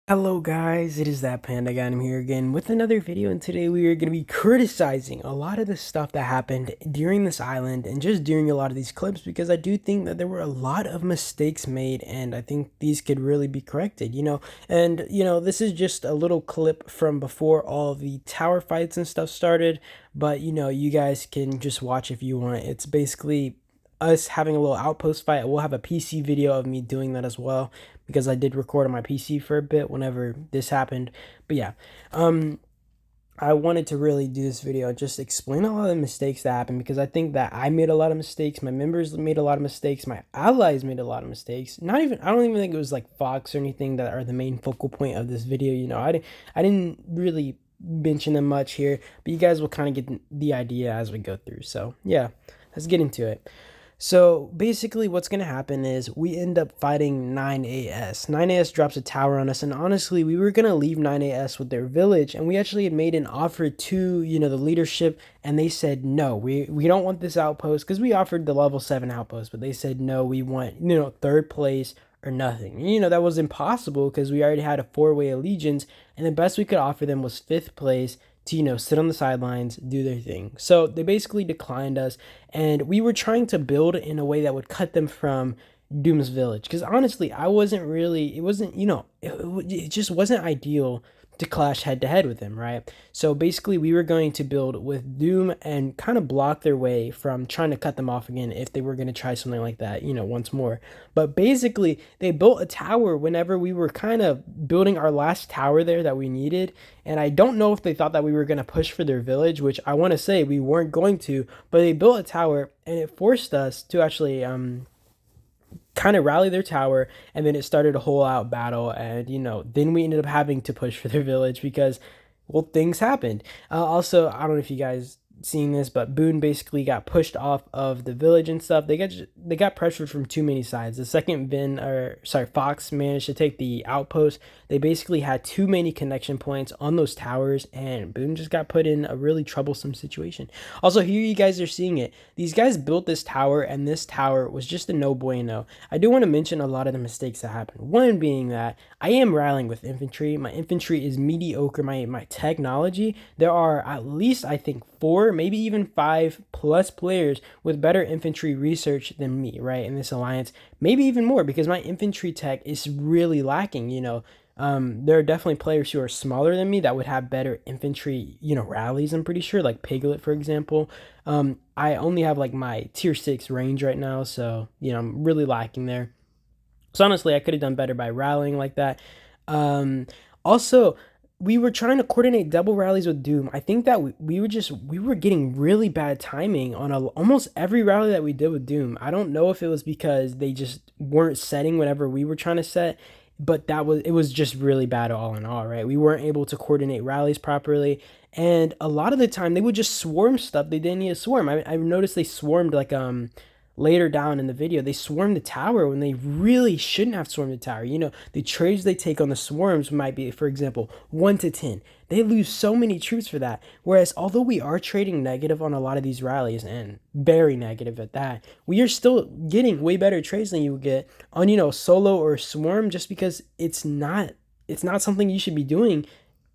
Hello guys, it is that Panda guy. I'm here again with another video, and today we are going to be criticizing a lot of the stuff that happened during this island and just during a lot of these clips, because I do think that there were a lot of mistakes made and I think these could really be corrected. And this is just a little clip from before all the tower fights and stuff started, but you guys can just watch if you want. It's basically us having a little outpost fight. We'll have a PC video of me doing that as well, because I did record on my PC for a bit whenever this happened. But yeah, um, I wanted to really do this video and just explain a lot of the mistakes that happened, because I think that I made a lot of mistakes, my members made a lot of mistakes, my allies made a lot of mistakes. I don't even think it was like Fox or anything that are the main focal point of this video. I didn't really mention them much here, but you guys will kind of get the idea as we go through. So yeah, let's get into it. So basically what's going to happen is we end up fighting 9AS. 9AS drops a tower on us, and honestly, we were going to leave 9AS with their village, and we actually had made an offer to, the leadership, and they said, no, we don't want this outpost, because we offered the level 7 outpost, but they said, no, we want, third place or nothing. That was impossible because we already had a four-way allegiance, and the best we could offer them was 5th place to sit on the sidelines, do their thing. So they basically declined us, and we were trying to build in a way that would cut them from Doom's village, because honestly, it wasn't, it just wasn't ideal to clash head to head with him, right? So basically, we were going to build with Doom and kind of block their way from trying to cut them off again if they were going to try something like that, once more. But basically, they built a tower whenever we were kind of building our last tower there that we needed. And I don't know if they thought that we were going to push for their village, which I want to say we weren't going to, but they built a tower and it forced us to actually kind of rally their tower, and then it started a whole out battle, and then we ended up having to push for their village because, well, things happened. Also, I don't know if you guys seen this, but Boone basically got pushed off of the village and stuff. They got pressured from too many sides. The second Fox managed to take the outpost. They basically had too many connection points on those towers, and Boone just got put in a really troublesome situation. Also, here you guys are seeing it. These guys built this tower, and this tower was just a no bueno. I do want to mention a lot of the mistakes that happened. One being that I am rallying with infantry. My infantry is mediocre. My technology, there are at least, I think, 4, maybe even 5 plus players with better infantry research than me, right, in this alliance. Maybe even more, because my infantry tech is really lacking. There are definitely players who are smaller than me that would have better infantry, rallies, I'm pretty sure, like Piglet, for example. I only have like my tier 6 range right now, so, I'm really lacking there. So honestly, I could have done better by rallying like that. Also, we were trying to coordinate double rallies with Doom. I think that we were getting really bad timing on almost every rally that we did with Doom. I don't know if it was because they just weren't setting whenever we were trying to set, but it was just really bad all in all, right? We weren't able to coordinate rallies properly, and a lot of the time they would just swarm stuff they didn't need to swarm. I noticed they swarmed like later down in the video, they swarm the tower when they really shouldn't have swarmed the tower. The trades they take on the swarms might be, for example, 1 to 10. They lose so many troops for that. Whereas, although we are trading negative on a lot of these rallies, and very negative at that, we are still getting way better trades than you would get on, solo or swarm, just because it's not something you should be doing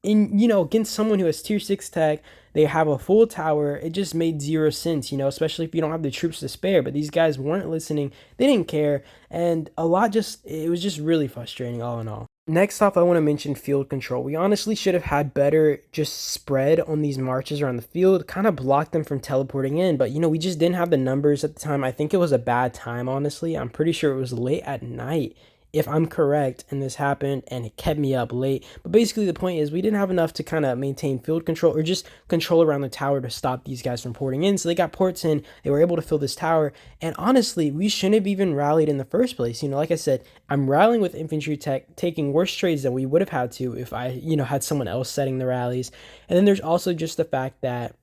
against someone who has tier 6 tech. They have a full tower. It just made zero sense, especially if you don't have the troops to spare. But these guys weren't listening. They didn't care. And it was just really frustrating all in all. Next off, I want to mention field control. We honestly should have had better just spread on these marches around the field, kind of blocked them from teleporting in. But, we just didn't have the numbers at the time. I think it was a bad time, honestly. I'm pretty sure it was late at night, if I'm correct, and this happened, and it kept me up late. But basically the point is we didn't have enough to kind of maintain field control, or just control around the tower to stop these guys from porting in. So they got ports in, they were able to fill this tower, and honestly, we shouldn't have even rallied in the first place. Like I said, I'm rallying with infantry tech, taking worse trades than we would have had to if I, had someone else setting the rallies. And then there's also just the fact that,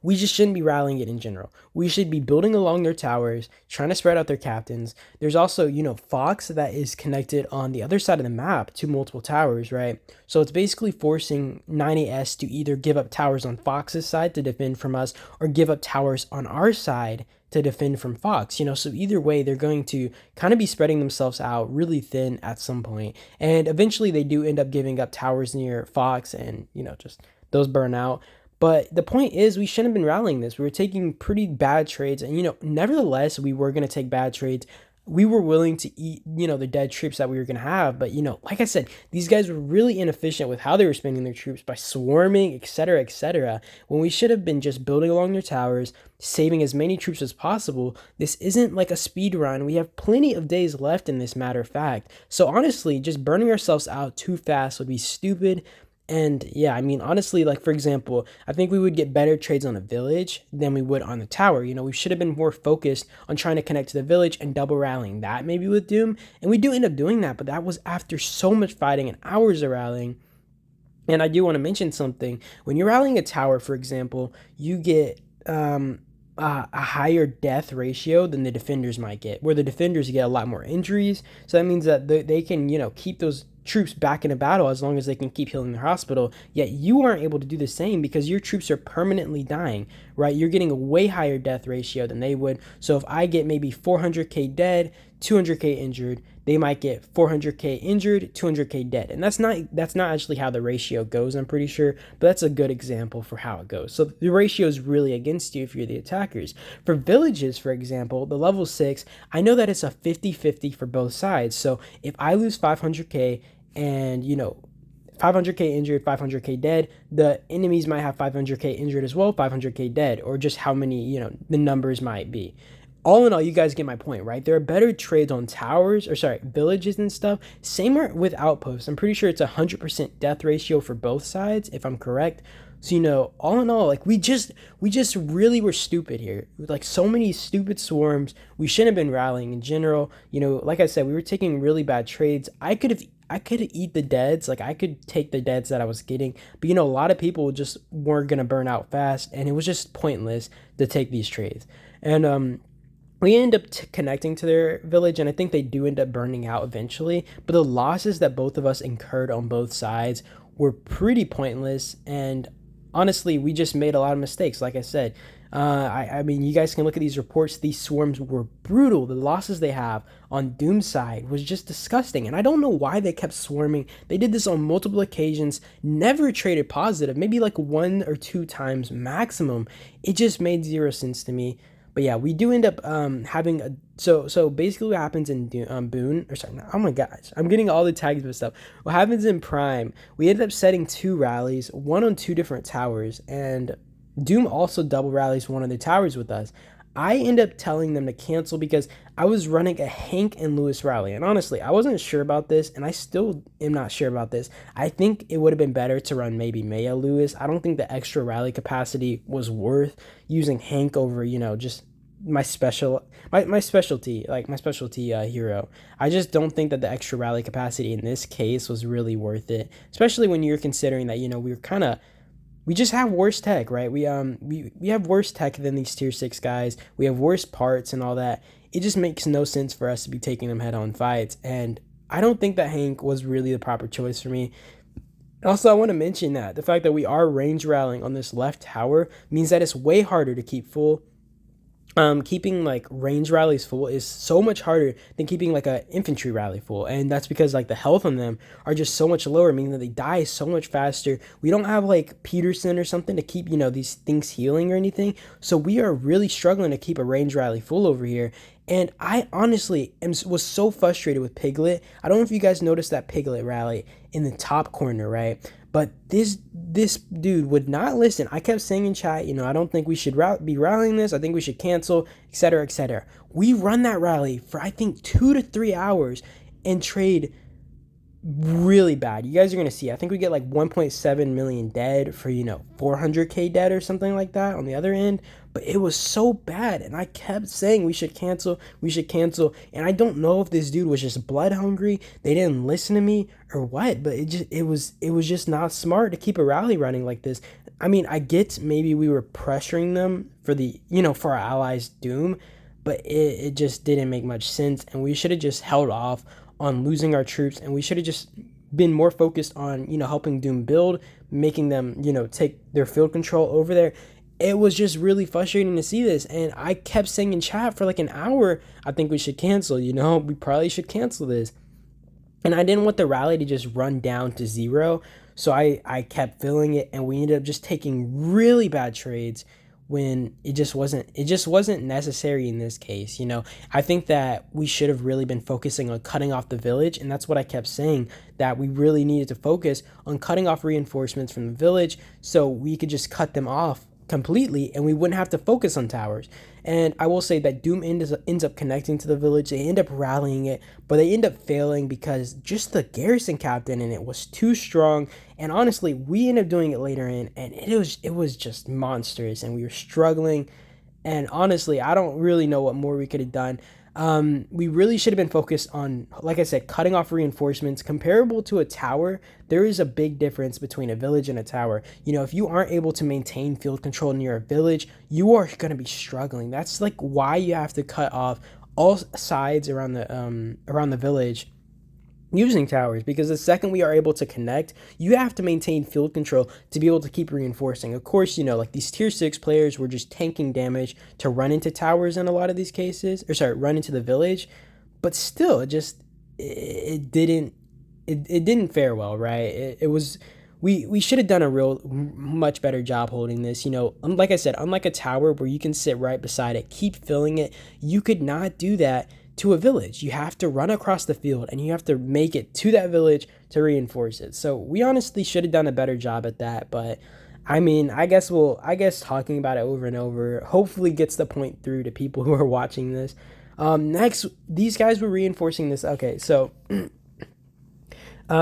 we just shouldn't be rallying it in general. We should be building along their towers, trying to spread out their captains. There's also, Fox that is connected on the other side of the map to multiple towers, right? So it's basically forcing 9AS to either give up towers on Fox's side to defend from us, or give up towers on our side to defend from Fox, so either way, they're going to kind of be spreading themselves out really thin at some point. And eventually they do end up giving up towers near Fox, and, just those burn out. But the point is, we shouldn't have been rallying this. We were taking pretty bad trades, and, nevertheless, we were going to take bad trades. We were willing to eat, the dead troops that we were going to have. But, like I said, these guys were really inefficient with how they were spending their troops by swarming, etc., when we should have been just building along their towers, saving as many troops as possible. This isn't like a speed run. We have plenty of days left in this, matter of fact. So honestly, just burning ourselves out too fast would be stupid. And yeah, I mean, honestly, like, for example, I think we would get better trades on a village than we would on the tower. We should have been more focused on trying to connect to the village and double rallying that maybe with Doom. And we do end up doing that, but that was after so much fighting and hours of rallying. And I do want to mention something. When you're rallying a tower, for example, you get a higher death ratio than the defenders might get, where the defenders get a lot more injuries. So that means that they can, keep those troops back in a battle as long as they can keep healing their hospital, yet you aren't able to do the same because your troops are permanently dying, right? You're getting a way higher death ratio than they would. So if I get maybe 400k dead, 200k injured, they might get 400k injured, 200k dead. And that's not actually how the ratio goes, I'm pretty sure, but that's a good example for how it goes. So the ratio is really against you if you're the attackers. For villages, for example, the level 6, I know that it's a 50-50 for both sides. So if I lose 500k and 500k injured, 500k dead, the enemies might have 500k injured as well, 500k dead, or just how many the numbers might be. All in all, you guys get my point, right? There are better trades on villages and stuff. Same with outposts. I'm pretty sure it's 100% death ratio for both sides, if I'm correct. So, all in all, like, we just really were stupid here. Like, so many stupid swarms. We shouldn't have been rallying in general. Like I said, we were taking really bad trades. I could eat the deads. Like, I could take the deads that I was getting. But, a lot of people just weren't going to burn out fast. And it was just pointless to take these trades. And, we end up connecting to their village, and I think they do end up burning out eventually. But the losses that both of us incurred on both sides were pretty pointless. And honestly, we just made a lot of mistakes. Like I said, I mean, you guys can look at these reports. These swarms were brutal. The losses they have on Doom's side was just disgusting. And I don't know why they kept swarming. They did this on multiple occasions, never traded positive, maybe like 1 or 2 times maximum. It just made zero sense to me. But yeah, we do end up having a so basically what happens in Boone, or sorry, oh my gosh, I'm getting all the tags messed up. What happens in Prime, we ended up setting 2 rallies, one on 2 different towers, and Doom also double rallies one of the towers with us. I end up telling them to cancel because I was running a Hank and Lewis rally. And honestly, I wasn't sure about this, and I still am not sure about this. I think it would have been better to run maybe Mayo Lewis. I don't think the extra rally capacity was worth using Hank over, just my specialty hero. I just don't think that the extra rally capacity in this case was really worth it, especially when you're considering that, we just have worse tech, right? We have worse tech than these tier 6 guys. We have worse parts and all that. It just makes no sense for us to be taking them head-on fights, and I don't think that Hank was really the proper choice for me. Also, I want to mention that the fact that we are range rallying on this left tower means that it's way harder to keep full. Keeping like range rallies full is so much harder than keeping like a infantry rally full, and that's because like the health on them are just so much lower, meaning that they die so much faster. We don't have like Peterson or something to keep these things healing or anything, so we are really struggling to keep a range rally full over here. And I honestly was so frustrated with Piglet. I don't know if you guys noticed that Piglet rally in the top corner, right? But this dude would not listen. I kept saying in chat, I don't think we should be rallying this. I think we should cancel, etc., etc. We run that rally for, I think, 2 to 3 hours and trade really bad. You guys are going to see. I think we get like 1.7 million dead for, 400k dead or something like that on the other end. But it was so bad, and I kept saying we should cancel, and I don't know if this dude was just blood hungry, they didn't listen to me, or what, but it was just not smart to keep a rally running like this. I mean, I get maybe we were pressuring them for for our allies' Doom, but it just didn't make much sense, and we should have just held off on losing our troops, and we should have just been more focused on, helping Doom build, making them, take their field control over there. it was just really frustrating to see this. And I kept saying in chat for like an hour, I think we should cancel, we probably should cancel this. And I didn't want the rally to just run down to zero. So I kept filling it, and we ended up just taking really bad trades when it just wasn't necessary in this case. I think that we should have really been focusing on cutting off the village, and that's what I kept saying, that we really needed to focus on cutting off reinforcements from the village so we could just cut them off completely and we wouldn't have to focus on towers. And I will say that Doom ends up connecting to the village. They end up rallying it, but they end up failing because just the garrison captain in it was too strong. And honestly, we ended up doing it later in, and it was just monstrous, and we were struggling. And honestly, I don't really know what more we could have done. We really should have been focused on, like I said, cutting off reinforcements. Comparable to a tower, there is a big difference between a village and a tower. If you aren't able to maintain field control near a village, you are going to be struggling. That's like why you have to cut off all sides around the village using towers, because the second we are able to connect, you have to maintain field control to be able to keep reinforcing. Of course, like these tier 6 players were just tanking damage to run into towers in a lot of these cases, or sorry, run into the village, but still it didn't fare well, right? It was, we should have done a real much better job holding this. Like I said, unlike a tower where you can sit right beside it, keep filling it, you could not do that to a village. You have to run across the field and you have to make it to that village to reinforce it. So we honestly should have done a better job at that. But I mean, I guess talking about it over and over hopefully gets the point through to people who are watching this. Next, these guys were reinforcing this. Okay, so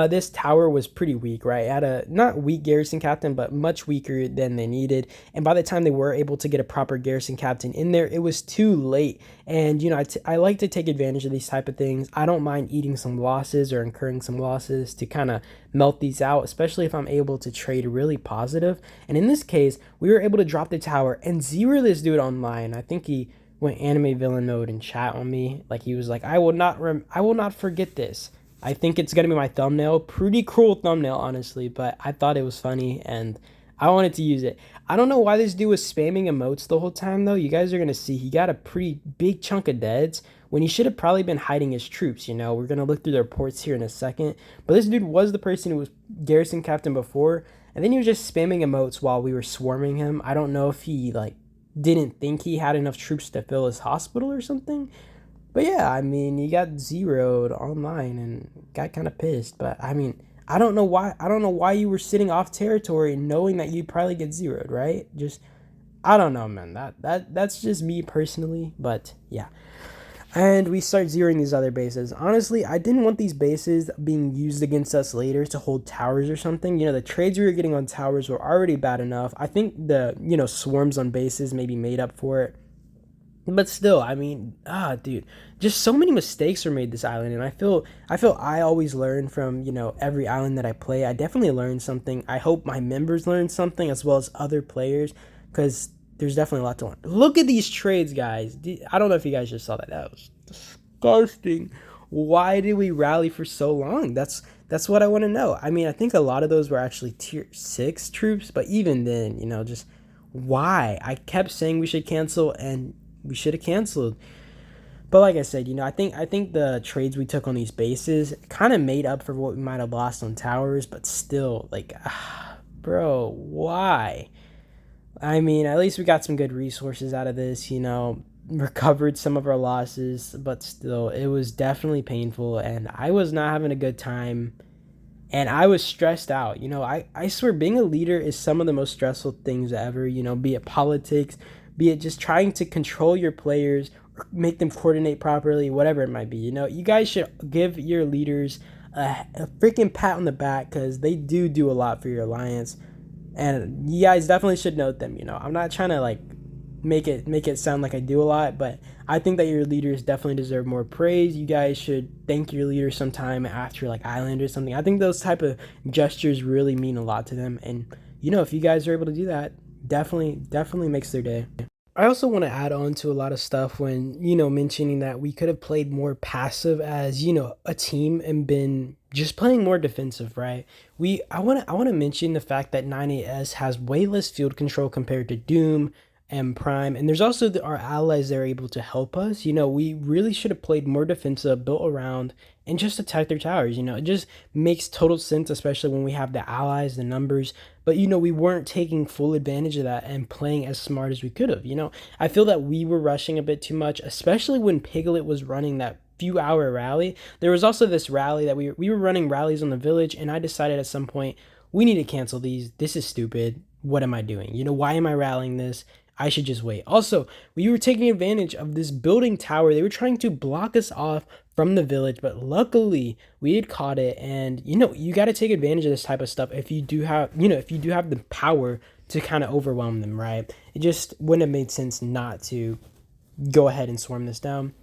this tower was pretty weak, right? It had a not weak garrison captain, but much weaker than they needed. And by the time they were able to get a proper garrison captain in there, it was too late. And I like to take advantage of these type of things. I don't mind eating some losses or incurring some losses to kind of melt these out, especially if I'm able to trade really positive. And in this case, we were able to drop the tower and zero this dude online. I think he went anime villain mode and chat on me. Like he was like, I will not forget this. I think it's gonna be my thumbnail. Pretty cruel thumbnail, honestly, but I thought it was funny and I wanted to use it. I don't know why this dude was spamming emotes the whole time though. You guys are gonna see he got a pretty big chunk of deads when he should have probably been hiding his troops. We're gonna look through the reports here in a second. But this dude was the person who was garrison captain before, and then he was just spamming emotes while we were swarming him. I don't know if he didn't think he had enough troops to fill his hospital or something. But yeah, I mean, he got zeroed online and got kind of pissed. But I mean, I don't know why you were sitting off territory knowing that you'd probably get zeroed, right? I don't know, man. That's just me personally. But yeah. And we start zeroing these other bases. Honestly, I didn't want these bases being used against us later to hold towers or something. The trades we were getting on towers were already bad enough. I think the, swarms on bases maybe made up for it. But still, I mean, dude, just so many mistakes were made this island, and I feel I always learn from, every island that I play. I definitely learned something. I hope my members learn something as well as other players, because there's definitely a lot to learn. Look at these trades, guys. I don't know if you guys just saw that. That was disgusting. Why did we rally for so long? That's what I want to know. I mean, I think a lot of those were actually tier 6 troops, but even then, just why? I kept saying we should cancel, and we should have canceled. But like I said, I think the trades we took on these bases kind of made up for what we might have lost on towers, but still, bro, why? I mean, at least we got some good resources out of this, recovered some of our losses, but still, it was definitely painful, and I was not having a good time, and I was stressed out. I swear being a leader is some of the most stressful things ever, be it politics, be it just trying to control your players, or make them coordinate properly, whatever it might be. You guys should give your leaders a freaking pat on the back, because they do a lot for your alliance. And you guys definitely should note them. I'm not trying to make it sound like I do a lot, but I think that your leaders definitely deserve more praise. You guys should thank your leaders sometime after Island or something. I think those type of gestures really mean a lot to them. And if you guys are able to do that, definitely makes their day. I also want to add on to a lot of stuff when, mentioning that we could have played more passive as, a team and been just playing more defensive, right? I want to mention the fact that 98S has way less field control compared to Doom and Prime, and there's also our allies that are able to help us. We really should have played more defensive, built around, and just attack their towers. It just makes total sense, especially when we have the allies, the numbers. But we weren't taking full advantage of that and playing as smart as we could have. I feel that we were rushing a bit too much, especially when Piglet was running that few-hour rally. There was also this rally that we were running rallies on the village, and I decided at some point we need to cancel these. This is stupid. What am I doing? Why am I rallying this? I should just wait. Also, we were taking advantage of this building tower. They were trying to block us off from the village, but luckily we had caught it. And you got to take advantage of this type of stuff if you do have, if you do have the power to kind of overwhelm them, right? It just wouldn't have made sense not to go ahead and swarm this down.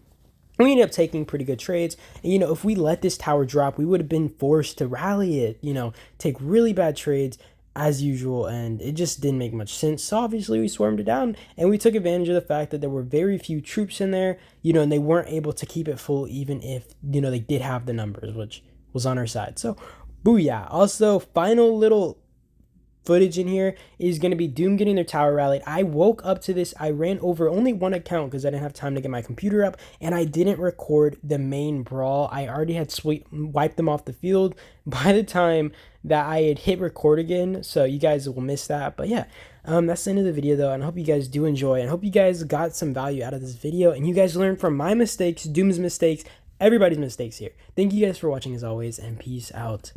We ended up taking pretty good trades. And, if we let this tower drop, we would have been forced to rally it, take really bad trades as usual, and it just didn't make much sense. So obviously we swarmed it down, and we took advantage of the fact that there were very few troops in there, and they weren't able to keep it full even if, they did have the numbers, which was on our side. So booyah. Also, final little footage in here is going to be Doom getting their tower rallied. I woke up to this. I ran over only one account because I didn't have time to get my computer up, and I didn't record the main brawl. I already had wiped them off the field by the time that I had hit record again, so you guys will miss that. But yeah, that's the end of the video though, and I hope you guys do enjoy, and I hope you guys got some value out of this video, and you guys learned from my mistakes, Doom's mistakes, everybody's mistakes here. Thank you guys for watching as always, and peace out.